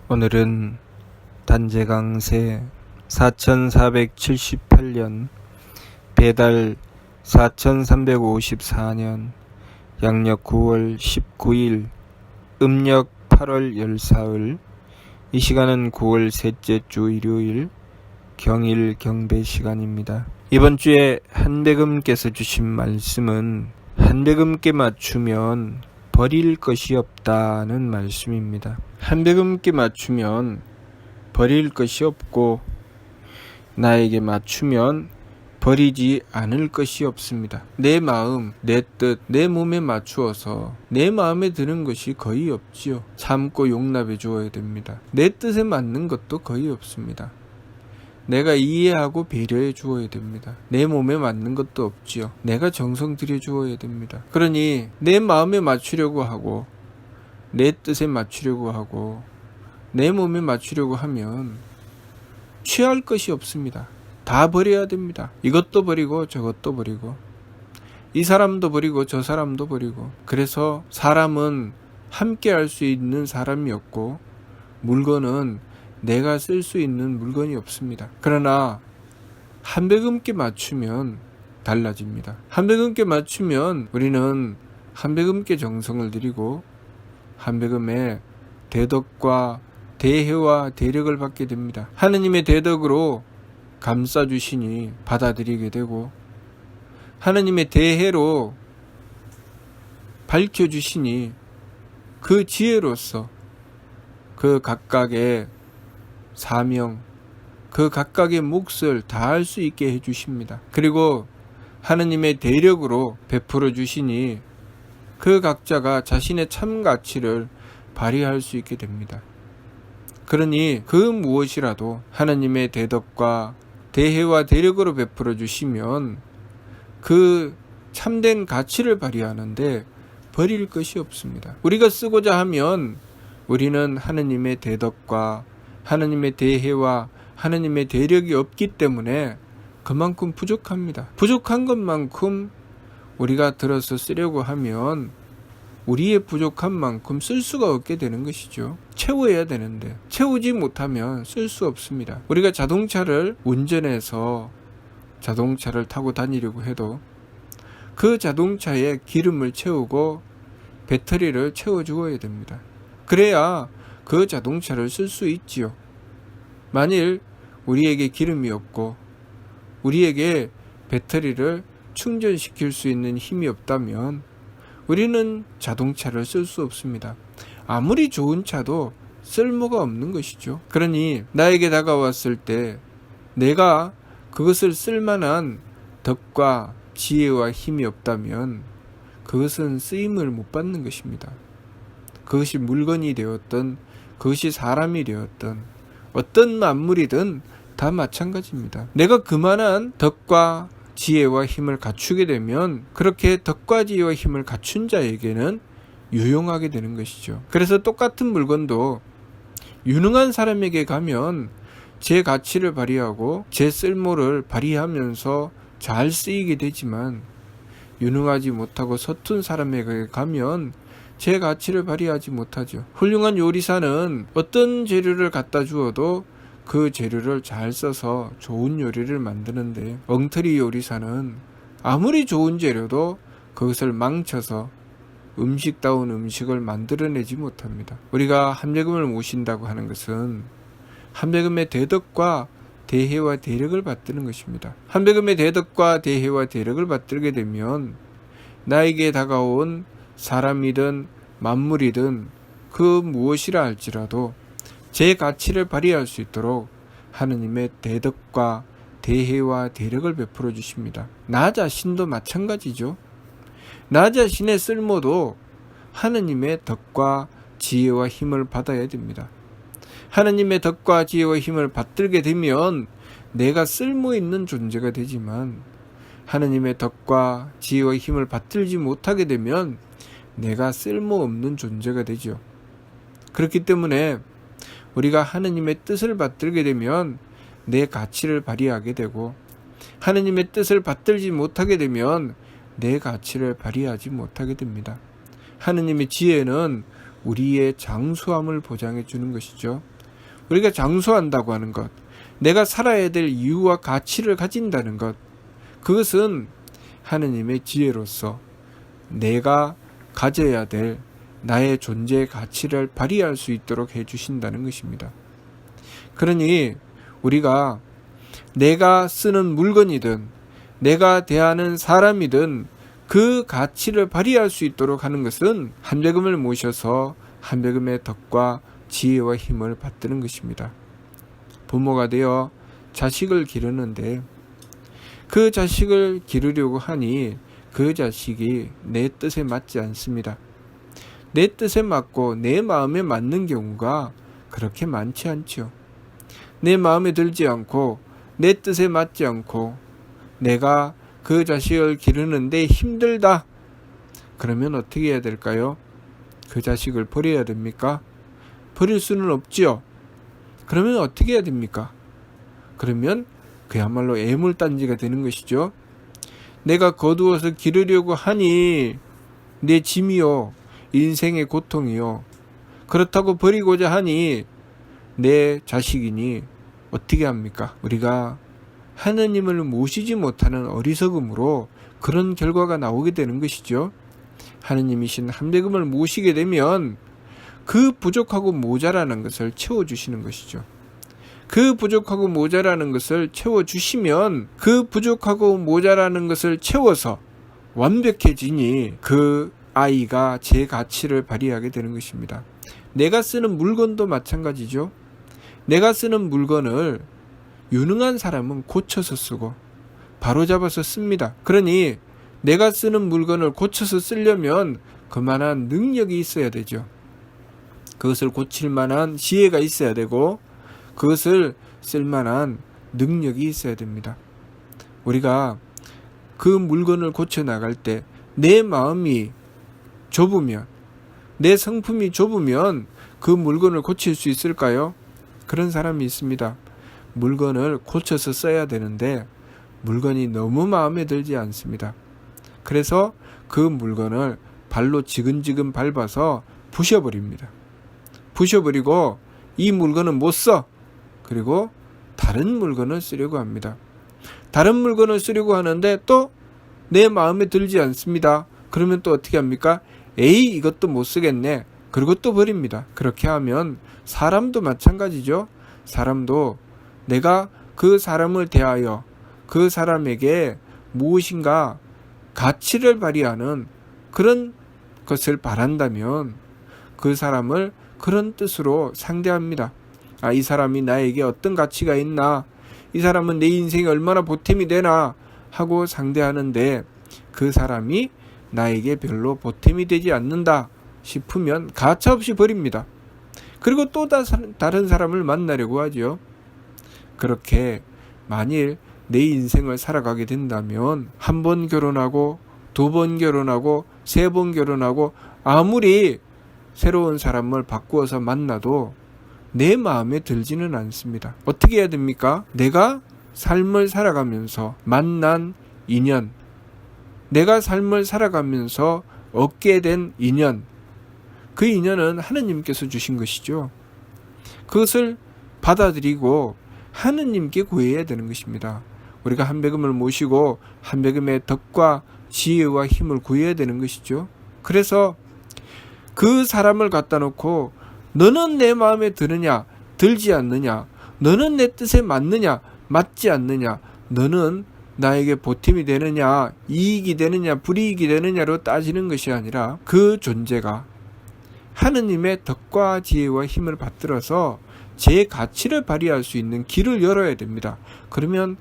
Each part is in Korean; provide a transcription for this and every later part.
오늘은 단재강세 4478년 배달 4354년 양력 9월 19일 음력 8월 열사흘. 이 시간은 9월 셋째 주 일요일 경일 경배 시간입니다. 이번 주에 한배금께서 주신 말씀은 한배금께 맞추면 버릴 것이 없다는 말씀입니다. 한배금께 맞추면 버릴 것이 없고 나에게 맞추면 버리지 않을 것이 없습니다. 내 마음, 내 뜻, 내 몸에 맞추어서 내 마음에 드는 것이 거의 없지요. 참고 용납해 주어야 됩니다. 내 뜻에 맞는 것도 거의 없습니다. 내가 이해하고 배려해 주어야 됩니다. 내 몸에 맞는 것도 없지요. 내가 정성 들여 주어야 됩니다. 그러니 내 마음에 맞추려고 하고 내 뜻에 맞추려고 하고 내 몸에 맞추려고 하면 취할 것이 없습니다. 다 버려야 됩니다. 이것도 버리고 저것도 버리고 이 사람도 버리고 저 사람도 버리고. 그래서 사람은 함께 할 수 있는 사람이 없고 물건은 내가 쓸 수 있는 물건이 없습니다. 그러나 한배금께 맞추면 달라집니다. 한배금께 맞추면 우리는 한배금께 정성을 들이고 한배금의 대덕과 대혜와 대력을 받게 됩니다. 하느님의 대덕으로 감싸주시니 받아들이게 되고 하느님의 대혜로 밝혀주시니 그 지혜로서 그 각각의 사명, 그 각각의 몫을 다할 수 있게 해주십니다. 그리고 하느님의 대력으로 베풀어 주시니 그 각자가 자신의 참 가치를 발휘할 수 있게 됩니다. 그러니 그 무엇이라도 하느님의 대덕과 대혜와 대력으로 베풀어 주시면 그 참된 가치를 발휘하는데 버릴 것이 없습니다. 우리가 쓰고자 하면 우리는 하느님의 대덕과 하느님의 대혜와 하느님의 대력이 없기 때문에 그만큼 부족합니다. 부족한 것만큼 우리가 들어서 쓰려고 하면 우리의 부족한 만큼 쓸 수가 없게 되는 것이죠. 채워야 되는데 채우지 못하면 쓸 수 없습니다. 우리가 자동차를 운전해서 자동차를 타고 다니려고 해도 그 자동차에 기름을 채우고 배터리를 채워 주어야 됩니다. 그래야 그 자동차를 쓸 수 있지요. 만일 우리에게 기름이 없고 우리에게 배터리를 충전시킬 수 있는 힘이 없다면 우리는 자동차를 쓸 수 없습니다. 아무리 좋은 차도 쓸모가 없는 것이죠. 그러니 나에게 다가왔을 때 내가 그것을 쓸만한 덕과 지혜와 힘이 없다면 그것은 쓰임을 못 받는 것입니다. 그것이 물건이 되었든 그것이 사람이 되었든 어떤 만물이든 다 마찬가지입니다. 내가 그만한 덕과 지혜와 힘을 갖추게 되면 그렇게 덕과 지혜와 힘을 갖춘 자에게는 유용하게 되는 것이죠. 그래서 똑같은 물건도 유능한 사람에게 가면 제 가치를 발휘하고 제 쓸모를 발휘하면서 잘 쓰이게 되지만 유능하지 못하고 서툰 사람에게 가면 제 가치를 발휘하지 못하죠. 훌륭한 요리사는 어떤 재료를 갖다 주어도 그 재료를 잘 써서 좋은 요리를 만드는데 엉터리 요리사는 아무리 좋은 재료도 그것을 망쳐서 음식다운 음식을 만들어내지 못합니다. 우리가 한배금을 모신다고 하는 것은 한배금의 대덕과 대혜와 대력을 받드는 것입니다. 한배금의 대덕과 대혜와 대력을 받들게 되면 나에게 다가온 사람이든 만물이든 그 무엇이라 할지라도 제 가치를 발휘할 수 있도록 하느님의 대덕과 대혜와 대력을 베풀어 주십니다. 나 자신도 마찬가지죠. 나 자신의 쓸모도 하느님의 덕과 지혜와 힘을 받아야 됩니다. 하느님의 덕과 지혜와 힘을 받들게 되면 내가 쓸모 있는 존재가 되지만 하느님의 덕과 지혜와 힘을 받들지 못하게 되면 내가 쓸모없는 존재가 되죠. 그렇기 때문에 우리가 하느님의 뜻을 받들게 되면 내 가치를 발휘하게 되고 하느님의 뜻을 받들지 못하게 되면 내 가치를 발휘하지 못하게 됩니다. 하느님의 지혜는 우리의 장수함을 보장해 주는 것이죠. 우리가 장수한다고 하는 것, 내가 살아야 될 이유와 가치를 가진다는 것, 그것은 하느님의 지혜로서 내가 가져야 될 나의 존재의 가치를 발휘할 수 있도록 해주신다는 것입니다. 그러니 우리가 내가 쓰는 물건이든 내가 대하는 사람이든 그 가치를 발휘할 수 있도록 하는 것은 한배금을 모셔서 한배금의 덕과 지혜와 힘을 받드는 것입니다. 부모가 되어 자식을 기르는데 그 자식을 기르려고 하니 그 자식이 내 뜻에 맞지 않습니다. 내 뜻에 맞고 내 마음에 맞는 경우가 그렇게 많지 않죠. 내 마음에 들지 않고 내 뜻에 맞지 않고 내가 그 자식을 기르는데 힘들다. 그러면 어떻게 해야 될까요? 그 자식을 버려야 됩니까? 버릴 수는 없지요. 그러면 어떻게 해야 됩니까? 그러면 그야말로 애물단지가 되는 것이죠. 내가 거두어서 기르려고 하니 내 짐이요, 인생의 고통이요. 그렇다고 버리고자 하니 내 자식이니 어떻게 합니까? 우리가 하느님을 모시지 못하는 어리석음으로 그런 결과가 나오게 되는 것이죠. 하느님이신 한배금을 모시게 되면 그 부족하고 모자라는 것을 채워주시는 것이죠. 그 부족하고 모자라는 것을 채워주시면 그 부족하고 모자라는 것을 채워서 완벽해지니 그 아이가 제 가치를 발휘하게 되는 것입니다. 내가 쓰는 물건도 마찬가지죠. 내가 쓰는 물건을 유능한 사람은 고쳐서 쓰고 바로잡아서 씁니다. 그러니 내가 쓰는 물건을 고쳐서 쓰려면 그만한 능력이 있어야 되죠. 그것을 고칠 만한 지혜가 있어야 되고 그것을 쓸 만한 능력이 있어야 됩니다. 우리가 그 물건을 고쳐 나갈 때 내 마음이 좁으면, 내 성품이 좁으면 그 물건을 고칠 수 있을까요? 그런 사람이 있습니다. 물건을 고쳐서 써야 되는데 물건이 너무 마음에 들지 않습니다. 그래서 그 물건을 발로 지근지근 밟아서 부셔버립니다. 부셔버리고 이 물건은 못 써. 그리고 다른 물건을 쓰려고 합니다. 다른 물건을 쓰려고 하는데 또 내 마음에 들지 않습니다. 그러면 또 어떻게 합니까? 에이, 이것도 못 쓰겠네. 그리고 또 버립니다. 그렇게 하면 사람도 마찬가지죠. 사람도 내가 그 사람을 대하여 그 사람에게 무엇인가 가치를 발휘하는 그런 것을 바란다면 그 사람을 그런 뜻으로 상대합니다. 아, 이 사람이 나에게 어떤 가치가 있나? 이 사람은 내 인생에 얼마나 보탬이 되나? 하고 상대하는데 그 사람이 나에게 별로 보탬이 되지 않는다 싶으면 가차없이 버립니다. 그리고 또 다른 사람을 만나려고 하죠. 그렇게 만일 내 인생을 살아가게 된다면 한 번 결혼하고 두 번 결혼하고 세 번 결혼하고 아무리 새로운 사람을 바꾸어서 만나도 내 마음에 들지는 않습니다. 어떻게 해야 됩니까? 내가 삶을 살아가면서 만난 인연, 내가 삶을 살아가면서 얻게 된 인연, 그 인연은 하느님께서 주신 것이죠. 그것을 받아들이고 하느님께 구해야 되는 것입니다. 우리가 한배금을 모시고 한배금의 덕과 지혜와 힘을 구해야 되는 것이죠. 그래서 그 사람을 갖다 놓고 너는 내 마음에 드느냐 들지 않느냐, 너는 내 뜻에 맞느냐 맞지 않느냐, 너는 나에게 보탬이 되느냐 이익이 되느냐 불이익이 되느냐로 따지는 것이 아니라 그 존재가 하느님의 덕과 지혜와 힘을 받들어서 제 가치를 발휘할 수 있는 길을 열어야 됩니다. 그러면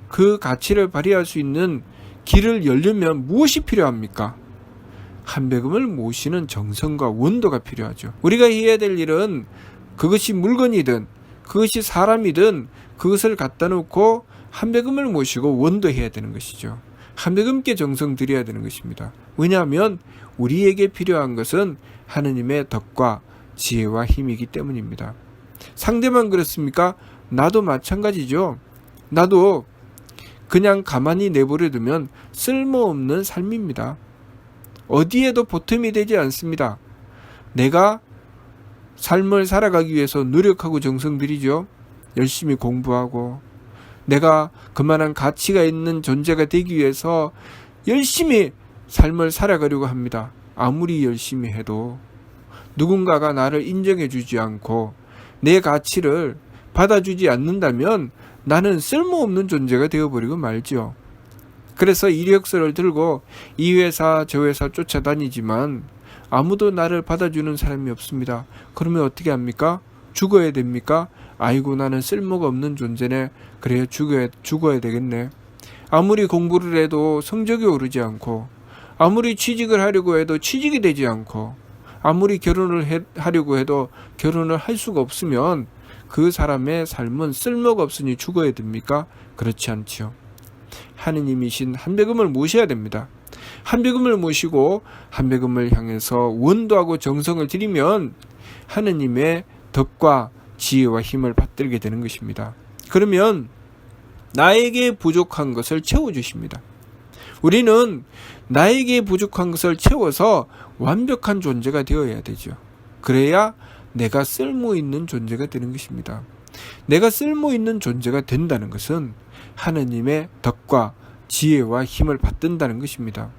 그 가치를 발휘할 수 있는 길을 열려면 무엇이 필요합니까? 한배금을 모시는 정성과 원도가 필요하죠. 우리가 해야 될 일은 그것이 물건이든 그것이 사람이든 그것을 갖다 놓고 한배금을 모시고 원도해야 되는 것이죠. 한배금께 정성 들여야 되는 것입니다. 왜냐하면 우리에게 필요한 것은 하느님의 덕과 지혜와 힘이기 때문입니다. 상대만 그렇습니까? 나도 마찬가지죠. 나도 그냥 가만히 내버려 두면 쓸모없는 삶입니다. 어디에도 보탬이 되지 않습니다. 내가 삶을 살아가기 위해서 노력하고 정성 들이죠. 열심히 공부하고 내가 그만한 가치가 있는 존재가 되기 위해서 열심히 삶을 살아가려고 합니다. 아무리 열심히 해도 누군가가 나를 인정해 주지 않고 내 가치를 받아주지 않는다면 나는 쓸모없는 존재가 되어버리고 말죠. 그래서 이력서를 들고 이 회사 저 회사 쫓아다니지만 아무도 나를 받아주는 사람이 없습니다. 그러면 어떻게 합니까? 죽어야 됩니까? 아이고 나는 쓸모가 없는 존재네. 그래요, 죽어야 되겠네. 아무리 공부를 해도 성적이 오르지 않고 아무리 취직을 하려고 해도 취직이 되지 않고 아무리 결혼을 하려고 해도 결혼을 할 수가 없으면 그 사람의 삶은 쓸모가 없으니 죽어야 됩니까? 그렇지 않지요. 하느님이신 한배금을 모셔야 됩니다. 한배금을 모시고 한배금을 향해서 원도하고 정성을 들이면 하느님의 덕과 지혜와 힘을 받들게 되는 것입니다. 그러면 나에게 부족한 것을 채워주십니다. 우리는 나에게 부족한 것을 채워서 완벽한 존재가 되어야 되죠. 그래야 내가 쓸모있는 존재가 되는 것입니다. 내가 쓸모있는 존재가 된다는 것은 하느님의 덕과 지혜와 힘을 받든다는 것입니다.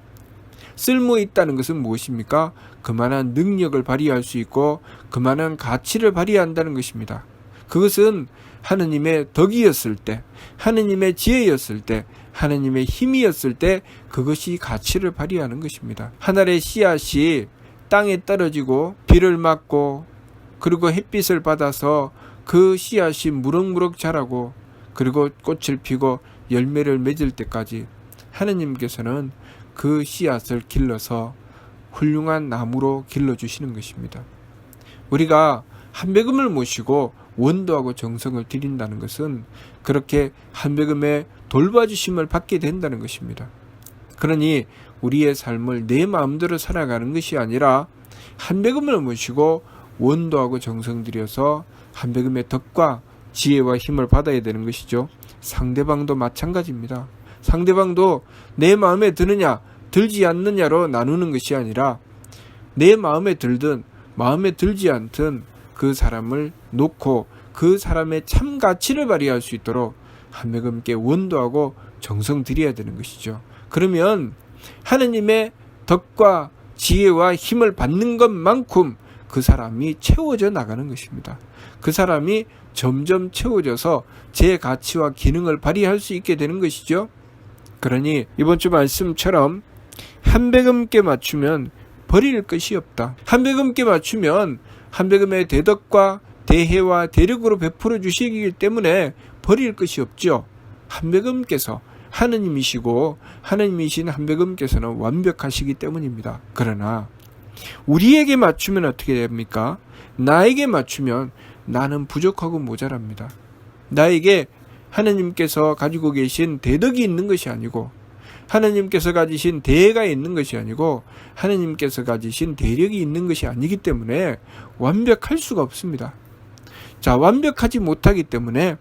쓸모있다는 것은 무엇입니까? 그만한 능력을 발휘할 수 있고 그만한 가치를 발휘한다는 것입니다. 그것은 하느님의 덕이었을 때, 하느님의 지혜였을 때, 하느님의 힘이었을 때 그것이 가치를 발휘하는 것입니다. 한 알의 씨앗이 땅에 떨어지고 비를 맞고 그리고 햇빛을 받아서 그 씨앗이 무럭무럭 자라고 그리고 꽃을 피고 열매를 맺을 때까지 하느님께서는 그 씨앗을 길러서 훌륭한 나무로 길러주시는 것입니다. 우리가 한배금을 모시고 원도하고 정성을 드린다는 것은 그렇게 한배금의 돌봐주심을 받게 된다는 것입니다. 그러니 우리의 삶을 내 마음대로 살아가는 것이 아니라 한배금을 모시고 원도하고 정성 들여서 한배금의 덕과 지혜와 힘을 받아야 되는 것이죠. 상대방도 마찬가지입니다. 상대방도 내 마음에 드느냐 들지 않느냐로 나누는 것이 아니라 내 마음에 들든 마음에 들지 않든 그 사람을 놓고 그 사람의 참 가치를 발휘할 수 있도록 한배금께 원도하고 정성 들여야 되는 것이죠. 그러면 하느님의 덕과 지혜와 힘을 받는 것만큼 그 사람이 채워져 나가는 것입니다. 그 사람이 점점 채워져서 제 가치와 기능을 발휘할 수 있게 되는 것이죠. 그러니 이번 주 말씀처럼 한배금께 맞추면 버릴 것이 없다. 한배금께 맞추면 한배금의 대덕과 대혜와 대력으로 베풀어 주시기 때문에 버릴 것이 없죠. 한배금께서 하느님이시고 하느님이신 한배금께서는 완벽하시기 때문입니다. 그러나 우리에게 맞추면 어떻게 됩니까? 나에게 맞추면 나는 부족하고 모자랍니다. 나에게 하느님께서 가지고 계신 대덕이 있는 것이 아니고 하느님께서 가지신 대가 있는 것이 아니고 하느님께서 가지신 대력이 있는 것이 아니기 때문에 완벽할 수가 없습니다. 자, 완벽하지 못하기 때문에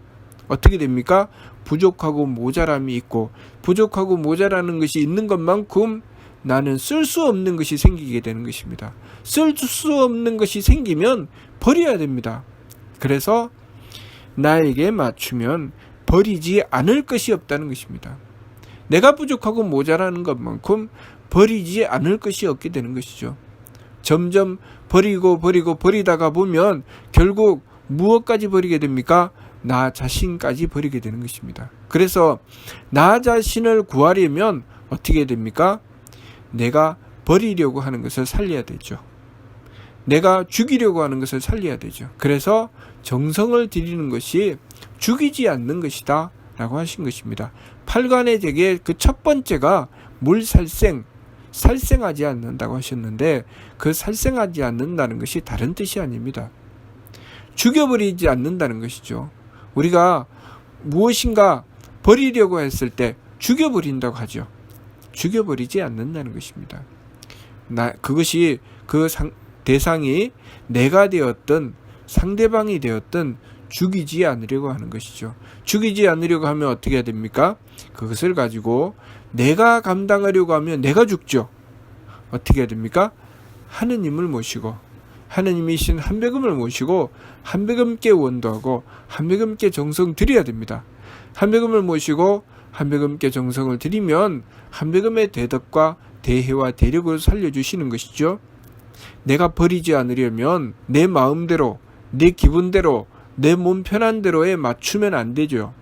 어떻게 됩니까? 부족하고 모자람이 있고 부족하고 모자라는 것이 있는 것만큼 나는 쓸 수 없는 것이 생기게 되는 것입니다. 쓸 수 없는 것이 생기면 버려야 됩니다. 그래서 나에게 맞추면 버리지 않을 것이 없다는 것입니다. 내가 부족하고 모자라는 것만큼 버리지 않을 것이 없게 되는 것이죠. 점점 버리다가 보면 결국 무엇까지 버리게 됩니까? 나 자신까지 버리게 되는 것입니다. 그래서 나 자신을 구하려면 어떻게 됩니까? 내가 버리려고 하는 것을 살려야 되죠. 내가 죽이려고 하는 것을 살려야 되죠. 그래서 정성을 들이는 것이 죽이지 않는 것이다 라고 하신 것입니다. 8관의 제계 그 첫 번째가 살생하지 않는다고 하셨는데 그 살생하지 않는다는 것이 다른 뜻이 아닙니다. 죽여버리지 않는다는 것이죠. 우리가 무엇인가 버리려고 했을 때 죽여버린다고 하죠. 죽여버리지 않는다는 것입니다. 그것이 대상이 내가 되었든 상대방이 되었든 죽이지 않으려고 하는 것이죠. 죽이지 않으려고 하면 어떻게 해야 됩니까? 그것을 가지고 내가 감당하려고 하면 내가 죽죠. 어떻게 해야 됩니까? 하느님을 모시고 하느님이신 한백음을 모시고 한백음께 원도하고 한백음께 정성 드려야 됩니다. 한백음을 모시고 한백음께 정성을 드리면 한백음의 대덕과 대해와 대력을 살려주시는 것이죠. 내가 버리지 않으려면 내 마음대로, 내 기분대로, 내 몸 편한 대로에 맞추면 안 되죠.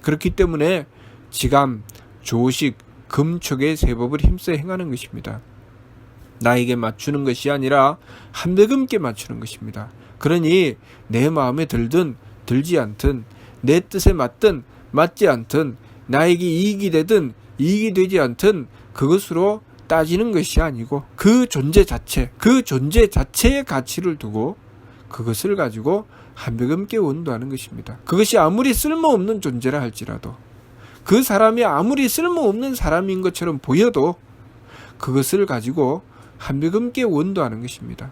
그렇기 때문에 지감, 조식, 금촉의 세법을 힘써 행하는 것입니다. 나에게 맞추는 것이 아니라 한백음께 맞추는 것입니다. 그러니 내 마음에 들든 들지 않든, 내 뜻에 맞든 맞지 않든, 나에게 이익이 되든 이익이 되지 않든 그것으로 따지는 것이 아니고 그 존재 자체의 가치를 두고 그것을 가지고 한백음께 원도하는 것입니다. 그것이 아무리 쓸모없는 존재라 할지라도, 그 사람이 아무리 쓸모없는 사람인 것처럼 보여도 그것을 가지고 한백음께 원도하는 것입니다.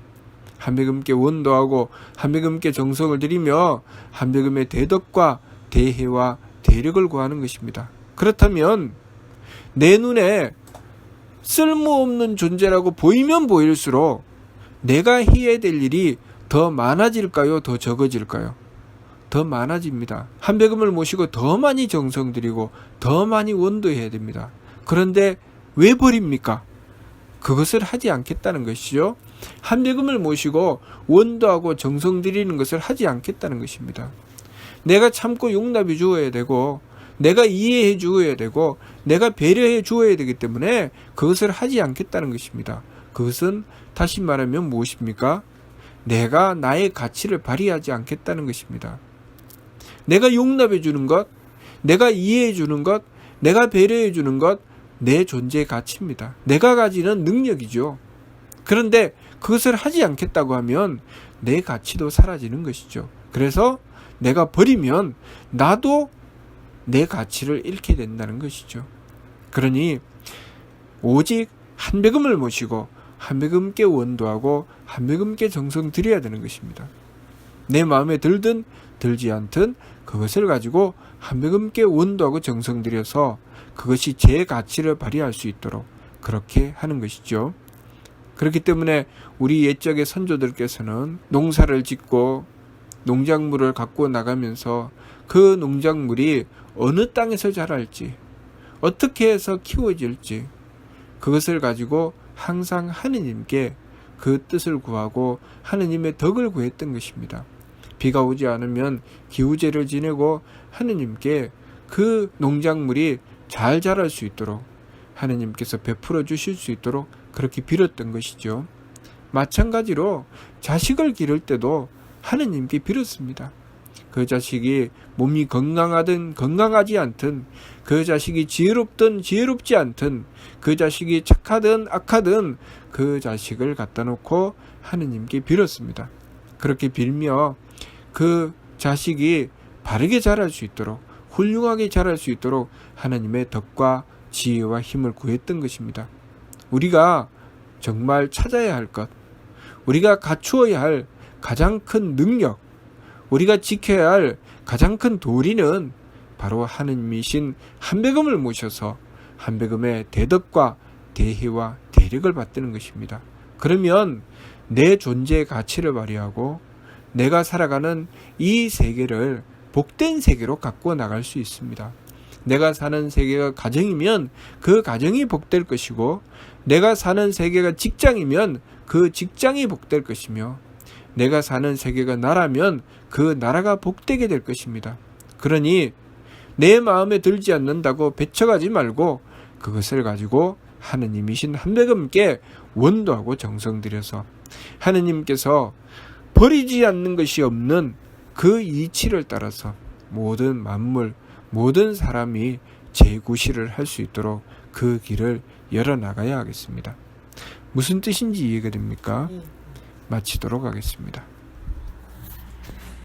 한백음께 원도하고 한백음께 정성을 들이며 한백음의 대덕과 대해와 대력을 구하는 것입니다. 그렇다면 내 눈에 쓸모없는 존재라고 보이면 보일수록 내가 해야 될 일이 더 많아질까요? 더 적어질까요? 더 많아집니다. 한백음을 모시고 더 많이 정성 들이고 더 많이 원도해야 됩니다. 그런데 왜 버립니까? 그것을 하지 않겠다는 것이죠. 한백음을 모시고 원도하고 정성 들이는 것을 하지 않겠다는 것입니다. 내가 참고 용납해 주어야 되고, 내가 이해해 주어야 되고, 내가 배려해 주어야 되기 때문에 그것을 하지 않겠다는 것입니다. 그것은 다시 말하면 무엇입니까? 내가 나의 가치를 발휘하지 않겠다는 것입니다. 내가 용납해 주는 것, 내가 이해해 주는 것, 내가 배려해 주는 것, 내 존재의 가치입니다. 내가 가지는 능력이죠. 그런데 그것을 하지 않겠다고 하면 내 가치도 사라지는 것이죠. 그래서 내가 버리면 나도 내 가치를 잃게 된다는 것이죠. 그러니 오직 한백음을 모시고 한백음께 원도하고 한백음께 정성 들여야 되는 것입니다. 내 마음에 들든 들지 않든 그것을 가지고 한백음께 원도하고 정성 들여서 그것이 제 가치를 발휘할 수 있도록 그렇게 하는 것이죠. 그렇기 때문에 우리 옛적의 선조들께서는 농사를 짓고 농작물을 갖고 나가면서 그 농작물이 어느 땅에서 자랄지, 어떻게 해서 키워질지 그것을 가지고 항상 하느님께 그 뜻을 구하고 하느님의 덕을 구했던 것입니다. 비가 오지 않으면 기우제를 지내고 하느님께 그 농작물이 잘 자랄 수 있도록 하느님께서 베풀어 주실 수 있도록 그렇게 빌었던 것이죠. 마찬가지로 자식을 기를 때도 하느님께 빌었습니다. 그 자식이 몸이 건강하든 건강하지 않든, 그 자식이 지혜롭든 지혜롭지 않든, 그 자식이 착하든 악하든 그 자식을 갖다 놓고 하느님께 빌었습니다. 그렇게 빌며 그 자식이 바르게 자랄 수 있도록, 훌륭하게 자랄 수 있도록 하나님의 덕과 지혜와 힘을 구했던 것입니다. 우리가 정말 찾아야 할 것, 우리가 갖추어야 할 가장 큰 능력, 우리가 지켜야 할 가장 큰 도리는 바로 하느님이신 한백음을 모셔서 한백음의 대덕과 대해와 대력을 받드는 것입니다. 그러면 내 존재의 가치를 발휘하고 내가 살아가는 이 세계를 복된 세계로 갖고 나갈 수 있습니다. 내가 사는 세계가 가정이면 그 가정이 복될 것이고, 내가 사는 세계가 직장이면 그 직장이 복될 것이며, 내가 사는 세계가 나라면 그 나라가 복되게 될 것입니다. 그러니 내 마음에 들지 않는다고 배척하지 말고 그것을 가지고 하느님이신 한백음께 원도하고 정성 들여서 하느님께서 버리지 않는 것이 없는 그 이치를 따라서 모든 만물, 모든 사람이 재구실을 할 수 있도록 그 길을 열어나가야 하겠습니다. 무슨 뜻인지 이해가 됩니까? 마치도록 하겠습니다.